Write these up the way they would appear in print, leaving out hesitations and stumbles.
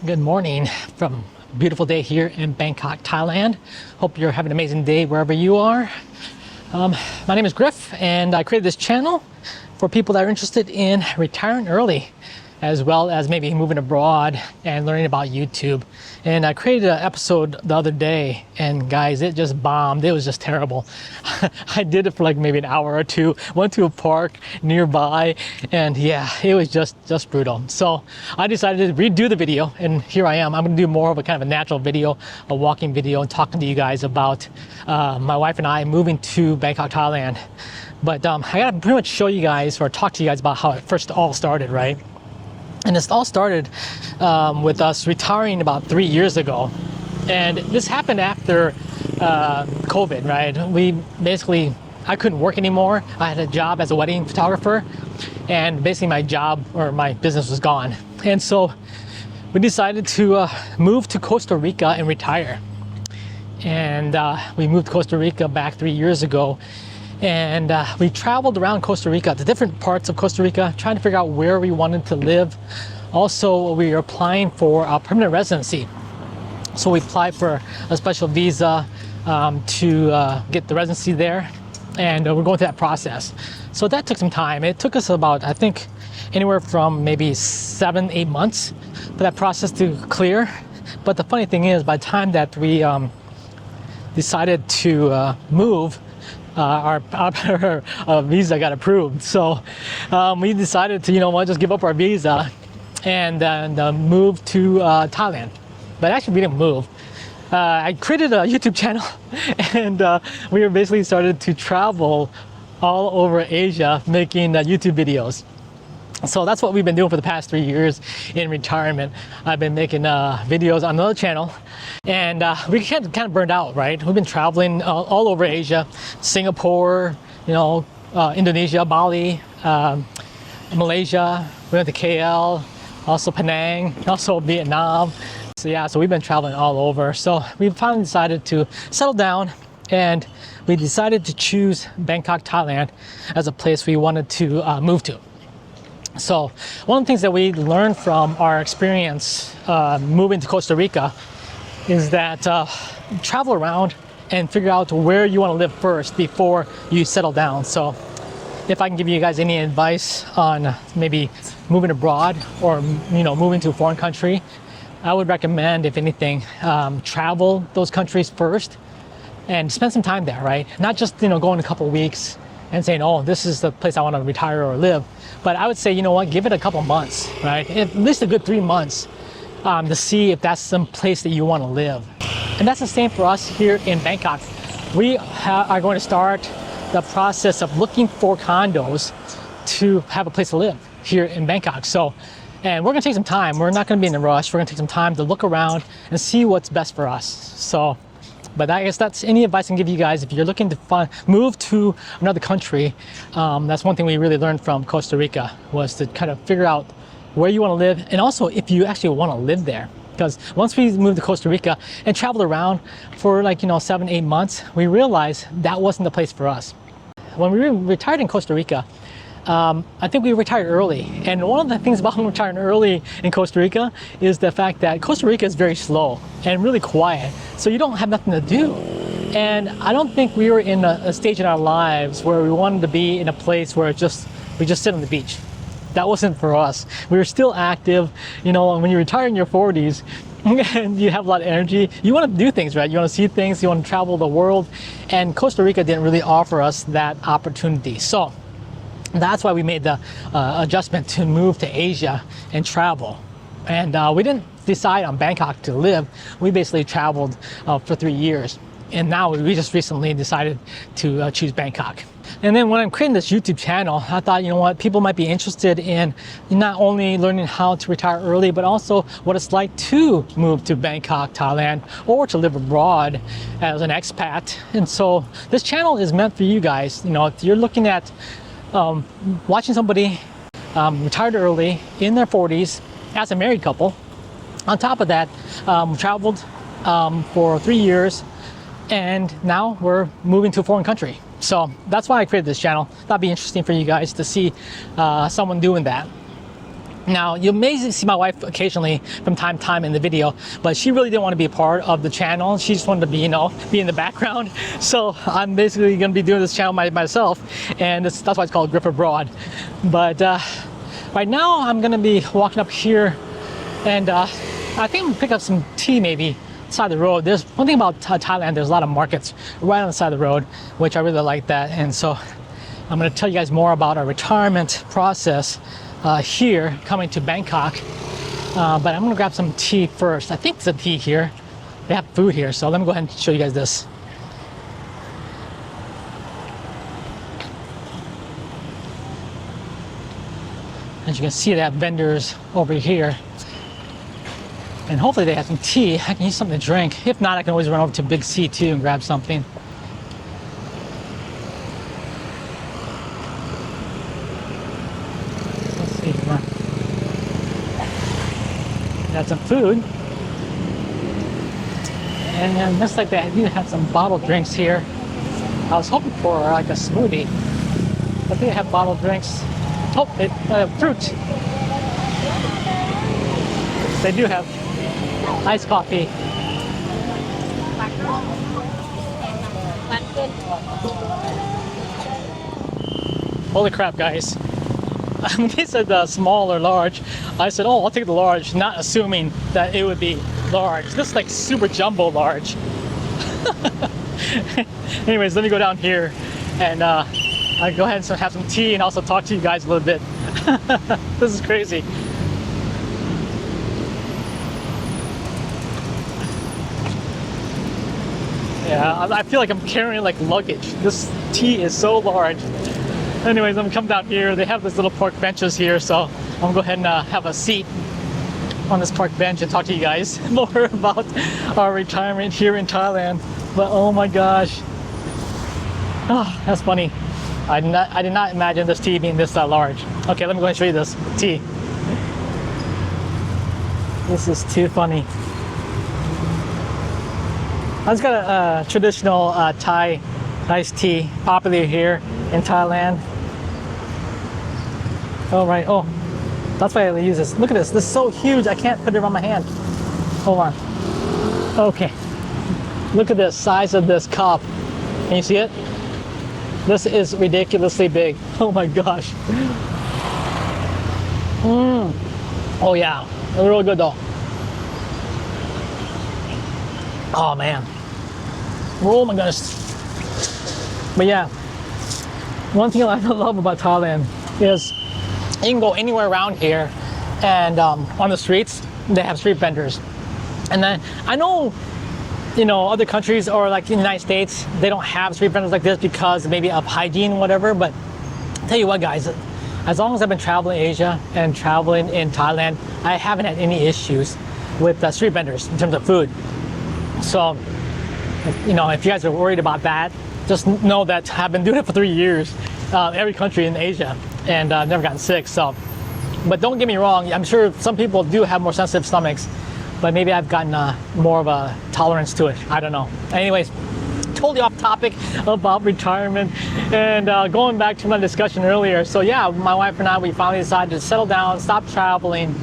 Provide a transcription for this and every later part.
Good morning from a beautiful day here in Bangkok, Thailand. Hope you're having an amazing day wherever you are. My name is Griff, and I created this channel for people that are interested in retiring early, as well as maybe moving abroad and learning about YouTube. And I created an episode the other day, and guys, it just bombed. It was just terrible. I did it for like maybe an hour or two, went to a park nearby, and yeah, it was just brutal. So I decided to redo the video, and here I am. I'm gonna do more of a kind of a natural video, a walking video, and talking to you guys about my wife and I moving to Bangkok, Thailand. But I gotta pretty much show you guys, or talk to you guys about how it first all started, right? And this all started with us retiring about 3 years ago. And this happened after COVID, right? I couldn't work anymore. I had a job as a wedding photographer, and basically my job or my business was gone. And so we decided to move to Costa Rica and retire. And we moved to Costa Rica back 3 years ago. And we traveled around Costa Rica, the different parts of Costa Rica, trying to figure out where we wanted to live. Also, we were applying for a permanent residency. So we applied for a special visa to get the residency there. And we're going through that process. So that took some time. It took us about, I think, anywhere from maybe 7-8 months for that process to clear. But the funny thing is, by the time that we decided to move, our visa got approved. So we decided to, just give up our visa and move to Thailand. But actually we didn't move. I created a YouTube channel, and we were basically started to travel all over Asia making YouTube videos. So that's what we've been doing for the past 3 years in retirement. I've been making videos on another channel, and we kind of burned out, right? We've been traveling all over Asia, Singapore, Indonesia, Bali, Malaysia. We went to KL, also Penang, also Vietnam. So we've been traveling all over. So we finally decided to settle down, and we decided to choose Bangkok, Thailand as a place we wanted to move to. So one of the things that we learned from our experience moving to Costa Rica is that travel around and figure out where you want to live first before you settle down. So if I can give you guys any advice on maybe moving abroad or moving to a foreign country, I would recommend, if anything, travel those countries first and spend some time there, right? Not just going a couple weeks and saying, oh, this is the place I want to retire or live. But I would say, give it a couple months, right? At least a good 3 months to see if that's some place that you want to live. And that's the same for us here in Bangkok. We are going to start the process of looking for condos to have a place to live here in Bangkok. And we're going to take some time. We're not going to be in a rush. We're going to take some time to look around and see what's best for us. But I guess that's any advice I can give you guys. If you're looking to move to another country, that's one thing we really learned from Costa Rica, was to kind of figure out where you want to live, and also if you actually want to live there. Because once we moved to Costa Rica and traveled around for 7-8 months, we realized that wasn't the place for us. When we retired in Costa Rica, I think we retired early. And one of the things about retiring early in Costa Rica is the fact that Costa Rica is very slow and really quiet. So you don't have nothing to do. And I don't think we were in a stage in our lives where we wanted to be in a place where we just sit on the beach. That wasn't for us. We were still active. And when you retire in your 40s and you have a lot of energy, you want to do things, right? You want to see things, you want to travel the world. And Costa Rica didn't really offer us that opportunity. So that's why we made the adjustment to move to Asia and travel. And we didn't decide on Bangkok to live. We basically traveled for 3 years. And now we just recently decided to choose Bangkok. And then when I'm creating this YouTube channel, I thought, people might be interested in not only learning how to retire early, but also what it's like to move to Bangkok, Thailand, or to live abroad as an expat. And so this channel is meant for you guys. If you're looking at watching somebody retired early in their 40s as a married couple. On top of that, traveled for 3 years, and now we're moving to a foreign country. So that's why I created this channel. That'd be interesting for you guys to see someone doing that. Now, you may see my wife occasionally from time to time in the video, but she really didn't want to be a part of the channel. She just wanted to be, be in the background. So I'm basically going to be doing this channel myself, and that's why it's called Grip Abroad. But right now, I'm going to be walking up here, and I think I'm going to pick up some tea maybe side of the road. There's one thing about Thailand, there's a lot of markets right on the side of the road, which I really like that. And so I'm going to tell you guys more about our retirement process here coming to Bangkok, but I'm gonna grab some tea first. I think there's a tea here. They have food here, so let me go ahead and show you guys this. As you can see, they have vendors over here, and hopefully they have some tea. I can use something to drink. If not, I can always run over to Big C too and grab something. Got some food, and looks like they do have some bottled drinks here. I was hoping for like a smoothie, but they have bottled drinks. Oh, fruit. They do have iced coffee. Holy crap, guys. They said small or large. I said, oh, I'll take the large, not assuming that it would be large. This is like super jumbo large. Anyways, let me go down here and I go ahead and have some tea and also talk to you guys a little bit. This is crazy. Yeah, I feel like I'm carrying like luggage. This tea is so large. Anyways, I'm gonna come down here. They have this little park benches here, so I'm gonna go ahead and have a seat on this park bench and talk to you guys more about our retirement here in Thailand. But oh my gosh, oh, that's funny. I did not imagine this tea being this large. Okay, let me go ahead and show you this tea. This is too funny. I just got a traditional Thai iced tea, popular here in Thailand. Oh, right. Oh, that's why I use this. Look at this. This is so huge. I can't put it on my hand. Hold on. Okay. Look at the size of this cup. Can you see it? This is ridiculously big. Oh my gosh. Oh yeah. Really good though. Oh man. Oh my gosh. But yeah. One thing I love about Thailand is you can go anywhere around here, and on the streets they have street vendors. And then I know, other countries or like in the United States, they don't have street vendors like this because maybe of hygiene or whatever. But I'll tell you what, guys, as long as I've been traveling Asia and traveling in Thailand, I haven't had any issues with street vendors in terms of food. So, if you guys are worried about that, just know that I've been doing it for 3 years, every country in Asia, and I've never gotten sick. So, but don't get me wrong, I'm sure some people do have more sensitive stomachs, but maybe I've gotten more of a tolerance to it. I don't know. Anyways, totally off topic about retirement, and going back to my discussion earlier. So yeah, my wife and I, we finally decided to settle down, stop traveling,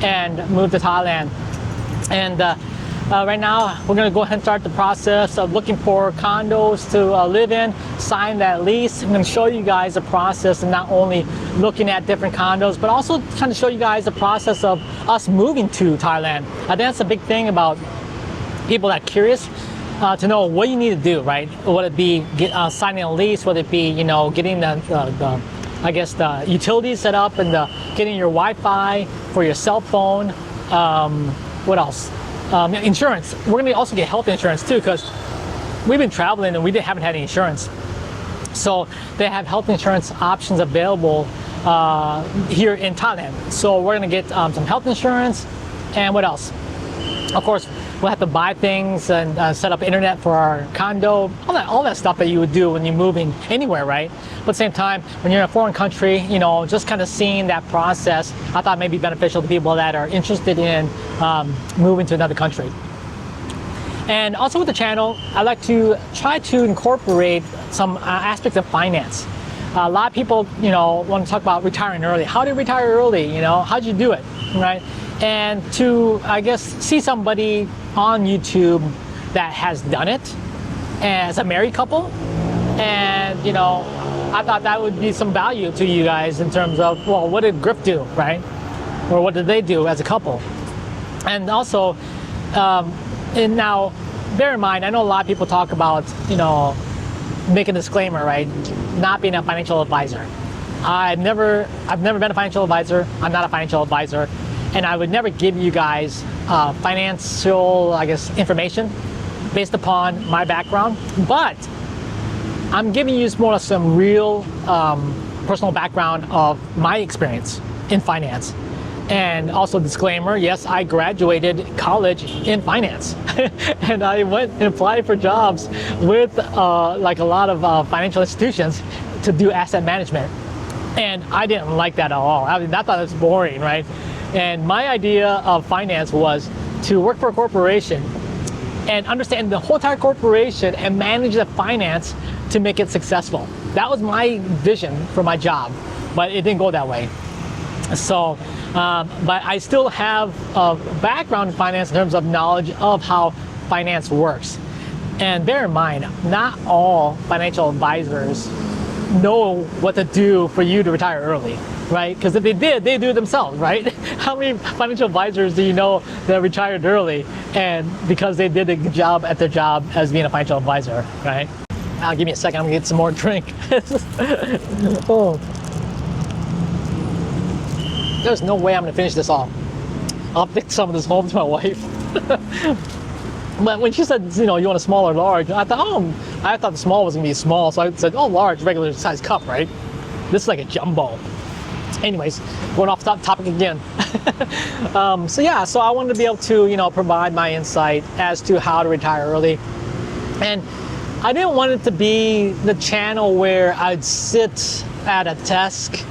and move to Thailand. And right now, we're going to go ahead and start the process of looking for condos to live in, sign that lease. I'm going to show you guys the process of not only looking at different condos, but also kind of show you guys the process of us moving to Thailand. I think that's a big thing about people that are curious to know what you need to do, right? Would it be signing a lease? Would it be, getting the utilities set up and getting your Wi-Fi for your cell phone? What else? Insurance. We're going to also get health insurance too, because we've been traveling and we haven't had any insurance. So they have health insurance options available here in Thailand. So we're going to get some health insurance, and what else? Of course, we'll have to buy things and set up internet for our condo, all that stuff that you would do when you're moving anywhere, right? But at the same time, when you're in a foreign country, just kind of seeing that process, I thought may be beneficial to people that are interested in moving to another country. And also with the channel, I like to try to incorporate some aspects of finance. A lot of people, want to talk about retiring early. How do you retire early? How'd you do it, right? And to, I guess, see somebody on YouTube that has done it as a married couple, and I thought that would be some value to you guys in terms of, well, what did Griff do, right? Or what did they do as a couple? And also, and now, bear in mind, I know a lot of people talk about, make a disclaimer, right? Not being a financial advisor. I've never been a financial advisor. I'm not a financial advisor. And I would never give you guys financial, I guess, information based upon my background. But I'm giving you more of some real personal background of my experience in finance. And also disclaimer, yes, I graduated college in finance. And I went and applied for jobs with like a lot of financial institutions to do asset management. And I didn't like that at all. I thought it was boring, right? And my idea of finance was to work for a corporation and understand the whole entire corporation and manage the finance to make it successful. That was my vision for my job, but it didn't go that way. So, but I still have a background in finance in terms of knowledge of how finance works. And bear in mind, not all financial advisors know what to do for you to retire early, right? Because if they did, they do it themselves, right? How many financial advisors do you know that retired early and because they did a good job at their job as being a financial advisor, right? Now, give me a second, I'm gonna get some more drink. Oh. There's no way I'm gonna finish this all. I'll take some of this home to my wife. But when she said, you want a small or large, I thought the small was gonna be small, so I said, oh, large, regular size cup, right? This is like a jumbo. Anyways, going off topic again. So I wanted to be able to, provide my insight as to how to retire early. And I didn't want it to be the channel where I'd sit at a desk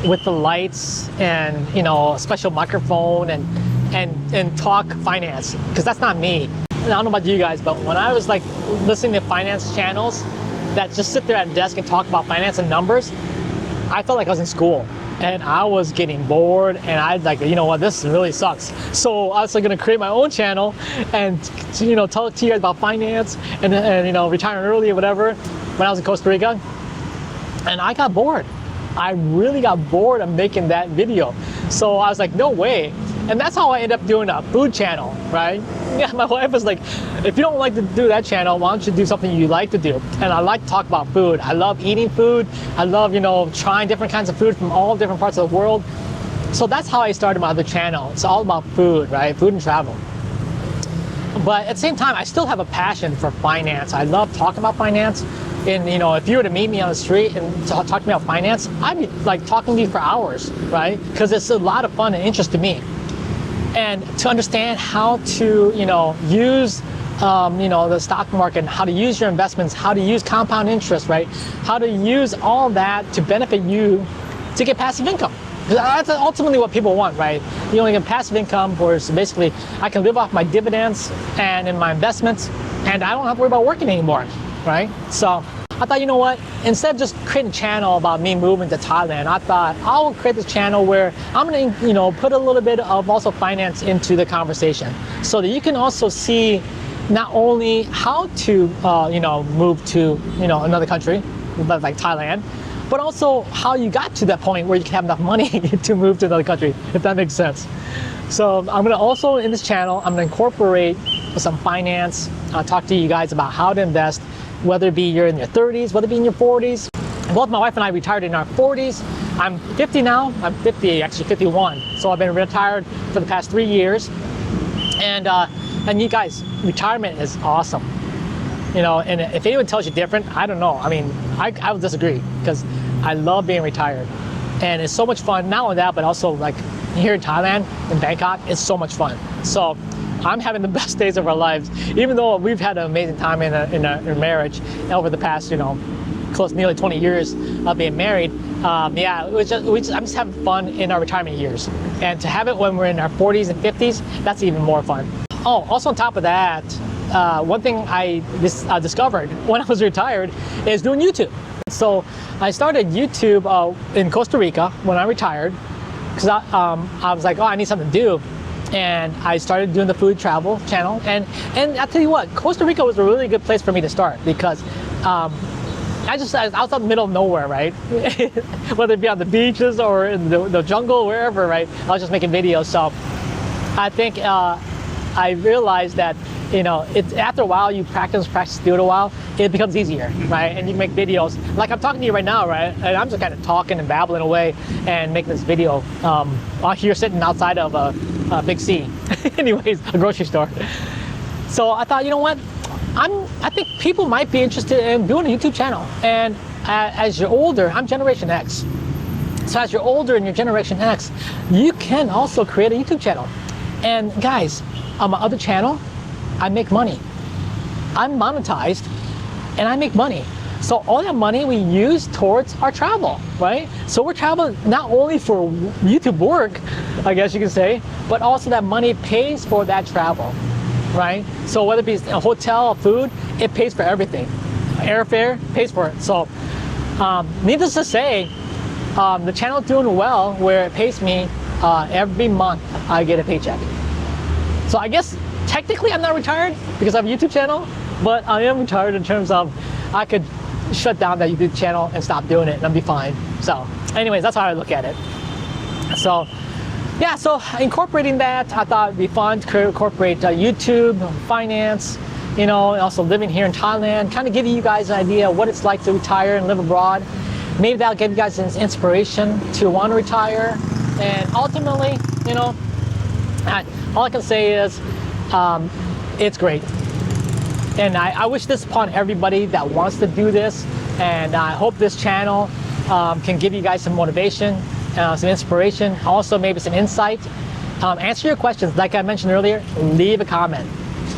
with the lights and a special microphone and talk finance, because that's not me. I don't know about you guys, but when I was like listening to finance channels that just sit there at a desk and talk about finance and numbers, I felt like I was in school and I was getting bored, and I'd like, this really sucks. So I was like gonna create my own channel and talk to you guys about finance and retiring early or whatever when I was in Costa Rica. And I got bored. I really got bored of making that video. So I was like, no way. And that's how I ended up doing a food channel, right? Yeah, my wife was like, if you don't like to do that channel, why don't you do something you like to do? And I like to talk about food. I love eating food. I love, trying different kinds of food from all different parts of the world. So that's how I started my other channel. It's all about food, right? Food and travel. But at the same time, I still have a passion for finance. I love talking about finance. And if you were to meet me on the street and talk to me about finance, I'd be like talking to you for hours, right? Because it's a lot of fun and interest to me. And to understand how to, use, the stock market, how to use your investments, how to use compound interest, right? How to use all that to benefit you to get passive income. That's ultimately what people want, right? You only get passive income, where it's basically I can live off my dividends and in my investments, and I don't have to worry about working anymore, right? So I thought, instead of just creating a channel about me moving to Thailand, I thought I'll create this channel where I'm gonna, put a little bit of also finance into the conversation, so that you can also see not only how to, move to, another country, like Thailand, but also how you got to that point where you can have enough money to move to another country, if that makes sense. So I'm gonna also, in this channel, I'm gonna incorporate some finance, talk to you guys about how to invest, whether it be you're in your 30s, whether it be in your 40s. Both my wife and I retired in our 40s. I'm 50 now. I'm 50, actually 51. So I've been retired for the past 3 years. And you guys, retirement is awesome. And if anyone tells you different, I don't know. I mean, I would disagree, because I love being retired. And it's so much fun. Not only that, but also like here in Thailand, in Bangkok, it's so much fun. So I'm having the best days of our lives, even though we've had an amazing time in a marriage over the past, close to nearly 20 years of being married. I'm just having fun in our retirement years. And to have it when we're in our 40s and 50s, that's even more fun. Oh, also on top of that, one thing I discovered when I was retired is doing YouTube. So I started YouTube in Costa Rica when I retired, because I was like, oh, I need something to do. And I started doing the food travel channel. And I'll tell you what, Costa Rica was a really good place for me to start, because I was out in the middle of nowhere, right? Whether it be on the beaches or in the jungle, wherever, right? I was just making videos. So I think I realized that, you know, it's after a while, you practice, do it a while, it becomes easier, right? And you can make videos. Like I'm talking to you right now, right? And I'm just kind of talking and babbling away and making this video out here sitting outside of a Big C. Anyways, a grocery store. So I thought, you know what? I think people might be interested in doing a YouTube channel. And as you're older, I'm Generation X. So as you're older and you're Generation X, you can also create a YouTube channel. And guys, on my other channel, I make money. I'm monetized and I make money. So all that money we use towards our travel, right? So we're traveling not only for YouTube work, I guess you can say, but also that money pays for that travel, right? So whether it be a hotel or food, it pays for everything. Airfare pays for it. So needless to say, the channel is doing well, where it pays me every month I get a paycheck. So I guess technically I'm not retired because I have a YouTube channel, but I am retired in terms of I could shut down that YouTube channel and stop doing it and I'll be fine. So anyways, that's how I look at it. So yeah, so incorporating that, I thought it'd be fun to incorporate YouTube, finance, you know, and also living here in Thailand, kind of giving you guys an idea of what it's like to retire and live abroad. Maybe that'll give you guys an inspiration to want to retire. And ultimately, you know, all I can say is it's great. And I wish this upon everybody that wants to do this. And I hope this channel can give you guys some motivation, some inspiration, also maybe some insight. Answer your questions. Like I mentioned earlier, leave a comment.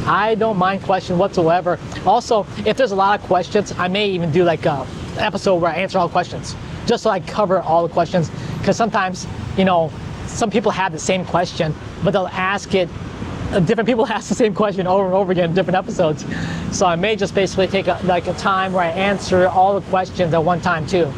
I don't mind questions whatsoever. Also, if there's a lot of questions, I may even do like an episode where I answer all the questions, just so I cover all the questions. Because sometimes, you know, some people have the same question, but they'll ask it, different people ask the same question over and over again in different episodes. So I may just basically take a time where I answer all the questions at one time too.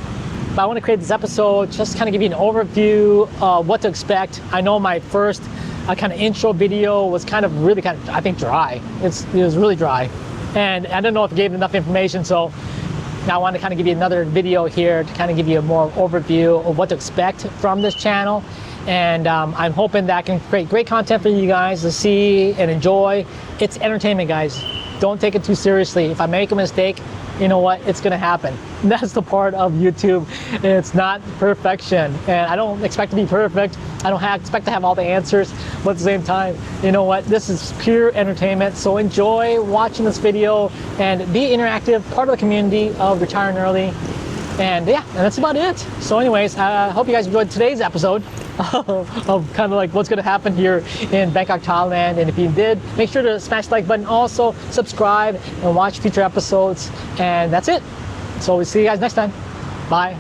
But I want to create this episode, just kind of give you an overview of what to expect. I know my first kind of intro video was really I think dry. It was really dry. And I don't know if it gave enough information, so now I want to kind of give you another video here to kind of give you a more overview of what to expect from this channel. And I'm hoping that I can create great content for you guys to see and enjoy. It's entertainment, guys. Don't take it too seriously. If I make a mistake, you know what? It's gonna happen. That's the part of YouTube. It's not perfection. And I don't expect to be perfect. I don't expect to have all the answers, but at the same time, you know what? This is pure entertainment. So enjoy watching this video and be interactive, part of the community of Retiring Early. And yeah, and that's about it. So anyways, I hope you guys enjoyed today's episode of kind of like what's gonna happen here in Bangkok, Thailand. And if you did, make sure to smash the like button, also subscribe and watch future episodes. And that's it. So we'll see you guys next time. Bye.